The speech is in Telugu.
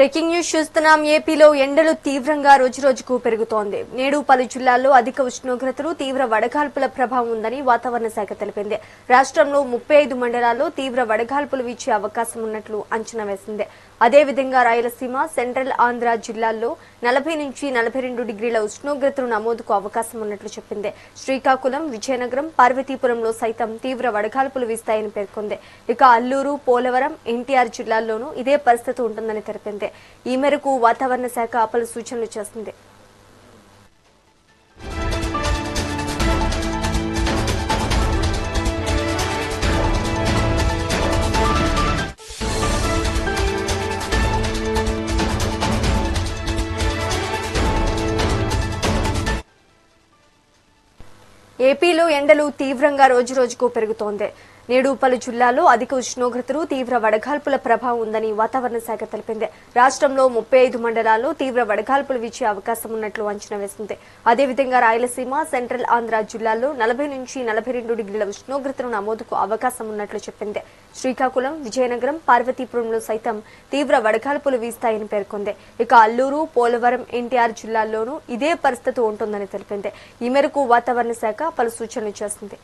బ్రేకింగ్ న్యూస్ చూస్తున్నాం. ఏపీలో ఎండలు తీవ్రంగా రోజురోజుకు పెరుగుతోంది. నేడు పలు జిల్లాల్లో అధిక ఉష్ణోగ్రతలు, తీవ్ర వడగాల్పుల ప్రభావం ఉందని వాతావరణ శాఖ తెలిపింది. రాష్ట్రంలో 35 మండలాల్లో తీవ్ర వడగాల్పులు వీచే అవకాశం ఉన్నట్లు అంచనా వేసింది. అదేవిధంగా రాయలసీమ, సెంట్రల్ ఆంధ్ర జిల్లాల్లో 40 నుంచి 42 డిగ్రీల ఉష్ణోగ్రతలు నమోదుకు అవకాశం ఉన్నట్లు చెప్పింది. శ్రీకాకుళం, విజయనగరం, పార్వతీపురంలో సైతం తీవ్ర వడగాల్పులు వీస్తాయని పేర్కొంది. ఇక అల్లూరు, పోలవరం, ఎన్టీఆర్ జిల్లాల్లోనూ ఇదే పరిస్థితి ఉంటుందని తెలిపింది. ఈ మేరకు వాతావరణ శాఖ పలు సూచనలు చేసింది. ఏపీలో ఎండలు తీవ్రంగా రోజురోజుకు పెరుగుతోంది. నేడు పలు జిల్లాల్లో అధిక ఉష్ణోగ్రతలు, తీవ్ర వడగాల్పుల ప్రభావం ఉందని వాతావరణ శాఖ తెలిపింది. రాష్ట్రంలో 35 మండలాల్లో తీవ్ర వడగాల్పులు వీచే అవకాశం ఉన్నట్లు అంచనా వేసింది. అదేవిధంగా రాయలసీమ, సెంట్రల్ ఆంధ్ర జిల్లాల్లో 40 నుంచి 42 డిగ్రీల ఉష్ణోగ్రతలు నమోదుకు అవకాశం ఉన్నట్లు చెప్పింది. శ్రీకాకుళం, విజయనగరం, పార్వతీపురంలో సైతం తీవ్ర వడగాల్పులు వీస్తాయని పేర్కొంది. ఇక అల్లూరు, పోలవరం, ఎన్టీఆర్ జిల్లాల్లోనూ ఇదే పరిస్థితి ఉంటుందని తెలిపింది. ఈ మేరకు వాతావరణ శాఖ పలు సూచనలు చేసింది.